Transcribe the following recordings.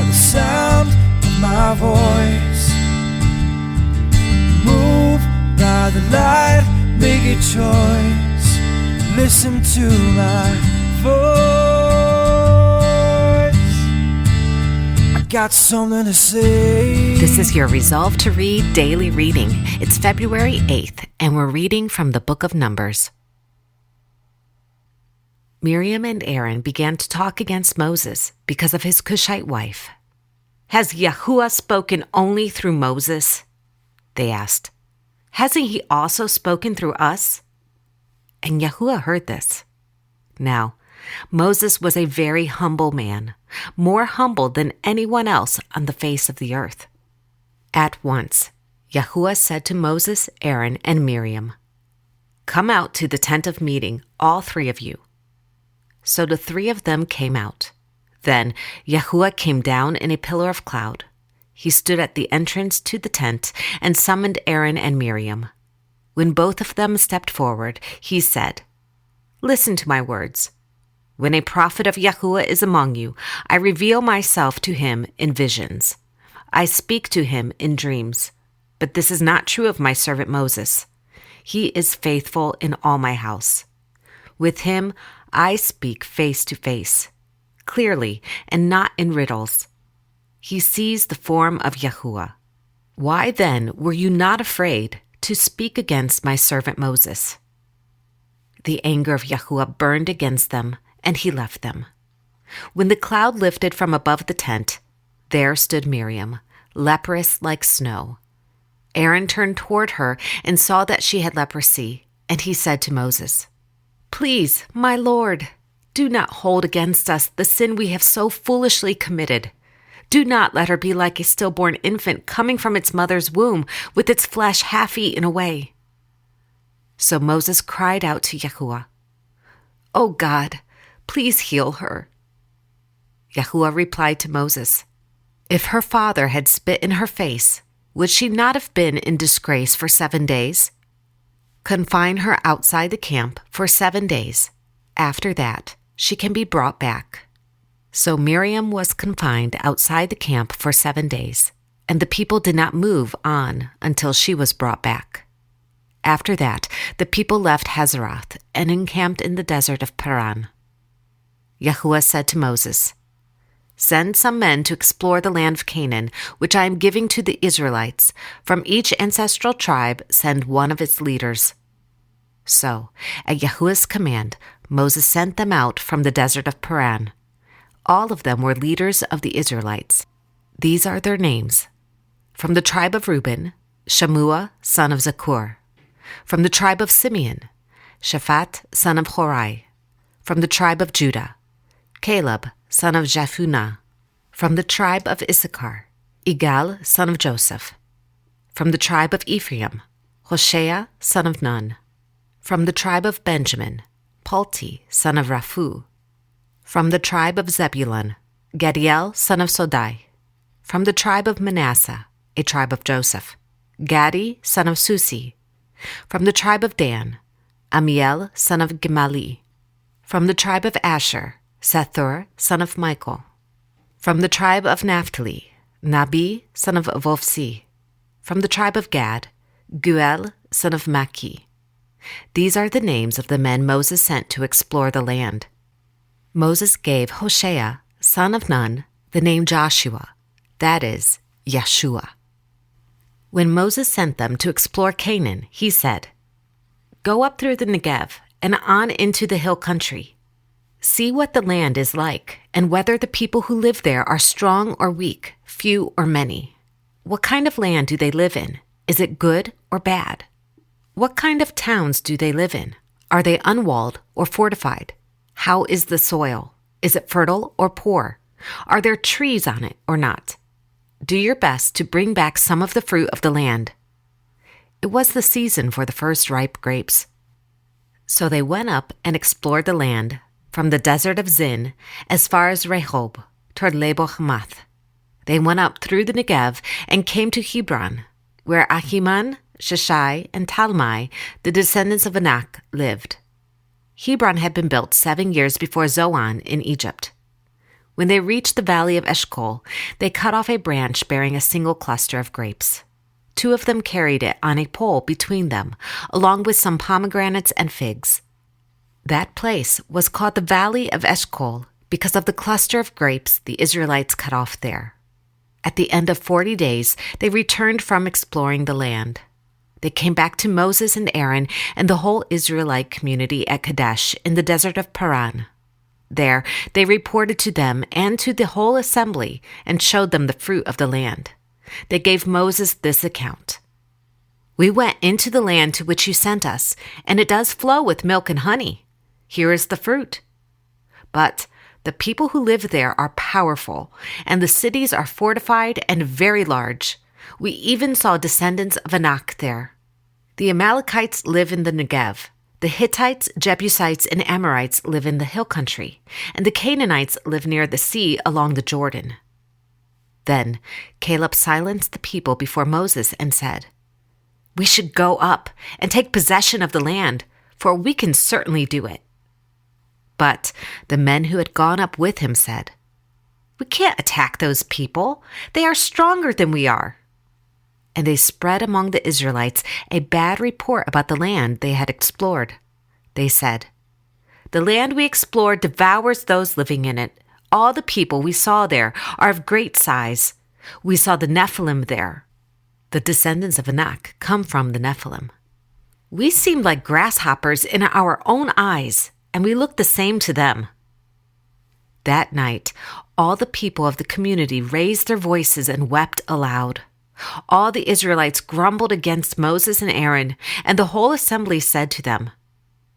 the sound of my voice. Move by the light, make a choice. Listen to my voice. I got something to say. This is your Resolve to Read daily reading. It's February 8th, and we're reading from the book of Numbers. Miriam and Aaron began to talk against Moses because of his Cushite wife. "Has Yahuwah spoken only through Moses?" they asked. "Hasn't he also spoken through us?" And Yahuwah heard this. Now, Moses was a very humble man, more humble than anyone else on the face of the earth. At once, Yahuwah said to Moses, Aaron, and Miriam, "Come out to the tent of meeting, all three of you." So the three of them came out. Then Yahuwah came down in a pillar of cloud. He stood at the entrance to the tent and summoned Aaron and Miriam. When both of them stepped forward, he said, "Listen to my words. When a prophet of Yahuwah is among you, I reveal myself to him in visions. I speak to him in dreams. But this is not true of my servant Moses. He is faithful in all my house. With him I speak face to face, clearly and not in riddles. He sees the form of Yahuwah. Why then were you not afraid to speak against my servant Moses?" The anger of Yahuwah burned against them, and he left them. When the cloud lifted from above the tent, there stood Miriam, leprous like snow. Aaron turned toward her and saw that she had leprosy, and he said to Moses, "Please, my Lord, do not hold against us the sin we have so foolishly committed. Do not let her be like a stillborn infant coming from its mother's womb with its flesh half eaten away." So Moses cried out to Yahuwah, "O God, please heal her." Yahuwah replied to Moses, "If her father had spit in her face, would she not have been in disgrace for 7 days? Confine her outside the camp for 7 days. After that, she can be brought back." So Miriam was confined outside the camp for 7 days, and the people did not move on until she was brought back. After that, the people left Hazeroth and encamped in the desert of Paran. Yahuwah said to Moses, "Send some men to explore the land of Canaan, which I am giving to the Israelites. From each ancestral tribe, send one of its leaders." So, at Yahuwah's command, Moses sent them out from the desert of Paran. All of them were leaders of the Israelites. These are their names. From the tribe of Reuben, Shammua, son of Zakur. From the tribe of Simeon, Shaphat, son of Hori. From the tribe of Judah, Caleb, son of Jephunneh. From the tribe of Issachar, Igal, son of Joseph. From the tribe of Ephraim, Hoshea, son of Nun. From the tribe of Benjamin, Palti, son of Raphu. From the tribe of Zebulun, Gadiel, son of Sodai. From the tribe of Manasseh, a tribe of Joseph, Gadi, son of Susi. From the tribe of Dan, Amiel, son of Gemali. From the tribe of Asher, Sethur, son of Michael. From the tribe of Naphtali, Nabi, son of Vovsi. From the tribe of Gad, Guel, son of Maki. These are the names of the men Moses sent to explore the land. Moses gave Hoshea, son of Nun, the name Joshua, that is, Yeshua. When Moses sent them to explore Canaan, he said, "Go up through the Negev and on into the hill country. See what the land is like, and whether the people who live there are strong or weak, few or many. What kind of land do they live in? Is it good or bad? What kind of towns do they live in? Are they unwalled or fortified? How is the soil? Is it fertile or poor? Are there trees on it or not? Do your best to bring back some of the fruit of the land." It was the season for the first ripe grapes. So they went up and explored the land, from the desert of Zin as far as Rehob, toward Lebo Hamath. They went up through the Negev and came to Hebron, where Ahiman, Sheshai, and Talmai, the descendants of Anak, lived. Hebron had been built 7 years before Zoan in Egypt. When they reached the valley of Eshcol, they cut off a branch bearing a single cluster of grapes. 2 of them carried it on a pole between them, along with some pomegranates and figs. That place was called the Valley of Eshcol because of the cluster of grapes the Israelites cut off there. At the end of 40 days, they returned from exploring the land. They came back to Moses and Aaron and the whole Israelite community at Kadesh in the desert of Paran. There, they reported to them and to the whole assembly and showed them the fruit of the land. They gave Moses this account. "We went into the land to which you sent us, and it does flow with milk and honey. Here is the fruit. But the people who live there are powerful, and the cities are fortified and very large. We even saw descendants of Anak there. The Amalekites live in the Negev. The Hittites, Jebusites, and Amorites live in the hill country, and the Canaanites live near the sea along the Jordan." Then Caleb silenced the people before Moses and said, "We should go up and take possession of the land, for we can certainly do it." But the men who had gone up with him said, "We can't attack those people. They are stronger than we are." And they spread among the Israelites a bad report about the land they had explored. They said, "The land we explored devours those living in it. All the people we saw there are of great size. We saw the Nephilim there." The descendants of Anak come from the Nephilim. "We seemed like grasshoppers in our own eyes, and we looked the same to them." That night, all the people of the community raised their voices and wept aloud. All the Israelites grumbled against Moses and Aaron, and the whole assembly said to them,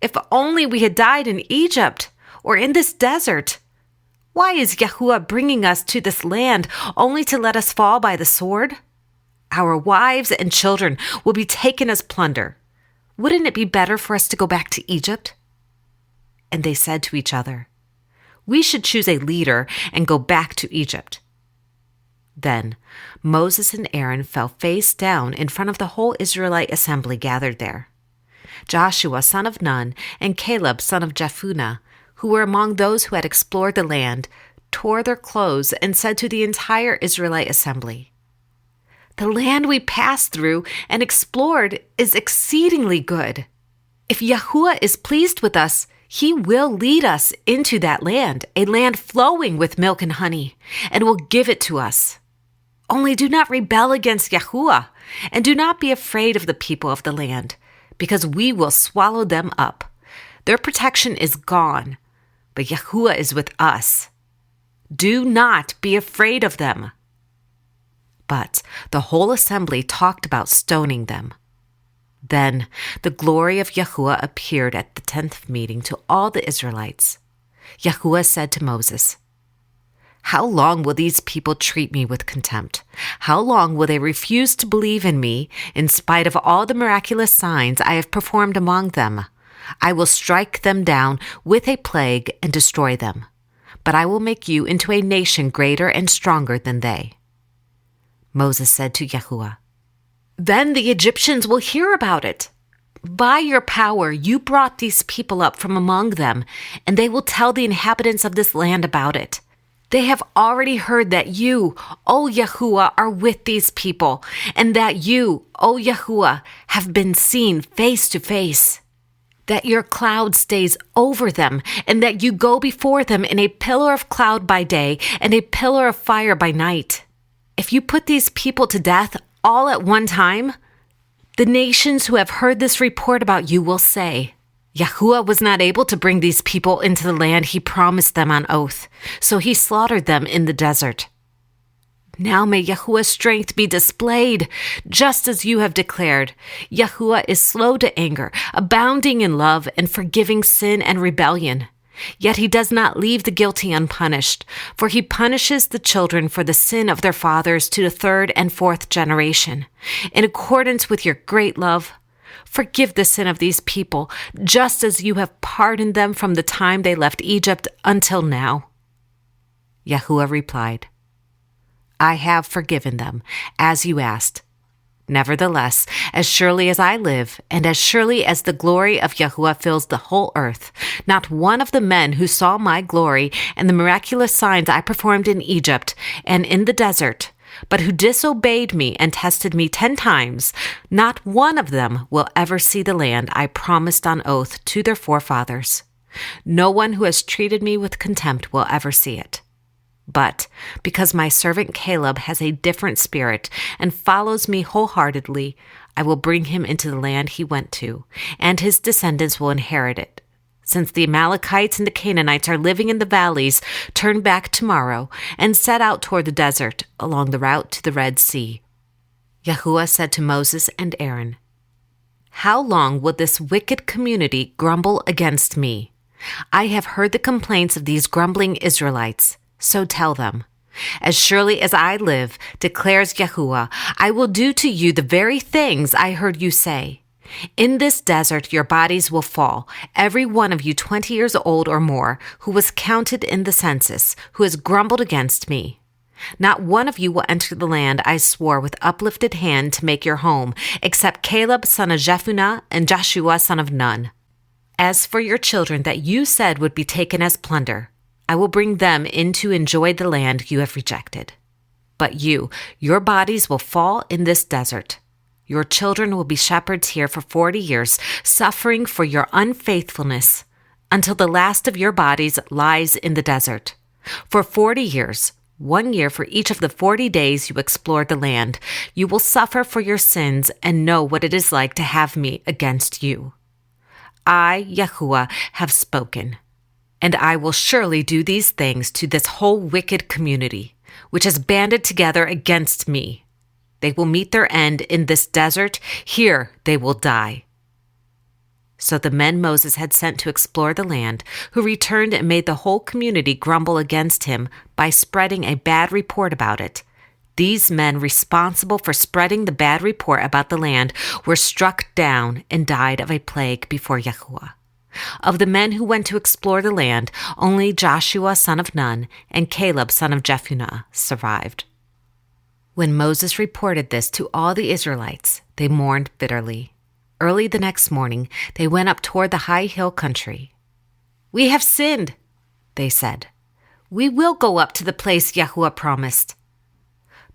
"If only we had died in Egypt or in this desert! Why is Yahuwah bringing us to this land only to let us fall by the sword? Our wives and children will be taken as plunder. Wouldn't it be better for us to go back to Egypt?" And they said to each other, "We should choose a leader and go back to Egypt." Then Moses and Aaron fell face down in front of the whole Israelite assembly gathered there. Joshua, son of Nun, and Caleb, son of Jephunneh, who were among those who had explored the land, tore their clothes and said to the entire Israelite assembly, "The land we passed through and explored is exceedingly good. If Yahuwah is pleased with us, he will lead us into that land, a land flowing with milk and honey, and will give it to us. Only do not rebel against Yahuwah, and do not be afraid of the people of the land, because we will swallow them up. Their protection is gone, but Yahuwah is with us. Do not be afraid of them." But the whole assembly talked about stoning them. Then the glory of Yahuwah appeared at the 10th meeting to all the Israelites. Yahuwah said to Moses, "How long will these people treat me with contempt? How long will they refuse to believe in me in spite of all the miraculous signs I have performed among them? I will strike them down with a plague and destroy them, but I will make you into a nation greater and stronger than they." Moses said to Yahuwah, "Then the Egyptians will hear about it. By your power you brought these people up from among them, and they will tell the inhabitants of this land about it. They have already heard that you, O Yahuwah, are with these people, and that you, O Yahuwah, have been seen face to face. That your cloud stays over them, and that you go before them in a pillar of cloud by day and a pillar of fire by night. If you put these people to death all at one time, the nations who have heard this report about you will say, Yahuwah was not able to bring these people into the land he promised them on oath, so he slaughtered them in the desert. Now may Yahuwah's strength be displayed, just as you have declared. Yahuwah is slow to anger, abounding in love, and forgiving sin and rebellion. Yet he does not leave the guilty unpunished, for he punishes the children for the sin of their fathers to the 3rd and 4th generation. In accordance with your great love, forgive the sin of these people, just as you have pardoned them from the time they left Egypt until now." Yahuwah replied, "I have forgiven them, as you asked. Nevertheless, as surely as I live, and as surely as the glory of Yahuwah fills the whole earth, not one of the men who saw my glory and the miraculous signs I performed in Egypt and in the desert, but who disobeyed me and tested me 10 times, not one of them will ever see the land I promised on oath to their forefathers. No one who has treated me with contempt will ever see it. But because my servant Caleb has a different spirit and follows me wholeheartedly, I will bring him into the land he went to, and his descendants will inherit it. Since the Amalekites and the Canaanites are living in the valleys, turn back tomorrow and set out toward the desert along the route to the Red Sea. Yahuwah said to Moses and Aaron, "How long will this wicked community grumble against me? I have heard the complaints of these grumbling Israelites. So tell them, as surely as I live, declares Yahuwah, I will do to you the very things I heard you say. In this desert your bodies will fall, every one of you 20 years old or more, who was counted in the census, who has grumbled against me. Not one of you will enter the land I swore with uplifted hand to make your home, except Caleb son of Jephunneh and Joshua son of Nun. As for your children that you said would be taken as plunder, I will bring them in to enjoy the land you have rejected. But your bodies will fall in this desert. Your children will be shepherds here for 40 years, suffering for your unfaithfulness, until the last of your bodies lies in the desert. For 40 years, 1 year for each of the 40 days you explored the land, you will suffer for your sins and know what it is like to have me against you. I, Yahuwah, have spoken. And I will surely do these things to this whole wicked community, which has banded together against me. They will meet their end in this desert. Here they will die." So the men Moses had sent to explore the land, who returned and made the whole community grumble against him by spreading a bad report about it. These men responsible for spreading the bad report about the land were struck down and died of a plague before Yahuwah. Of the men who went to explore the land, only Joshua son of Nun and Caleb son of Jephunneh survived. When Moses reported this to all the Israelites, they mourned bitterly. Early the next morning, they went up toward the high hill country. "We have sinned," they said. "We will go up to the place Yahuwah promised."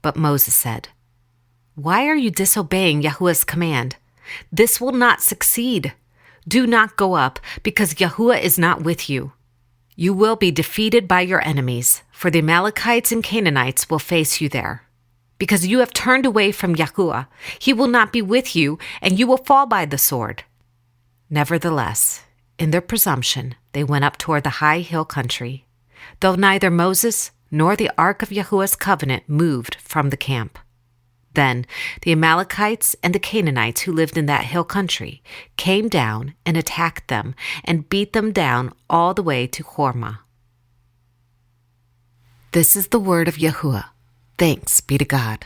But Moses said, "Why are you disobeying Yahuwah's command? This will not succeed. Do not go up, because Yahuwah is not with you. You will be defeated by your enemies, for the Amalekites and Canaanites will face you there. Because you have turned away from Yahuwah, he will not be with you, and you will fall by the sword." Nevertheless, in their presumption, they went up toward the high hill country, though neither Moses nor the ark of Yahuwah's covenant moved from the camp. Then the Amalekites and the Canaanites who lived in that hill country came down and attacked them and beat them down all the way to Hormah. This is the word of Yahuwah. Thanks be to God.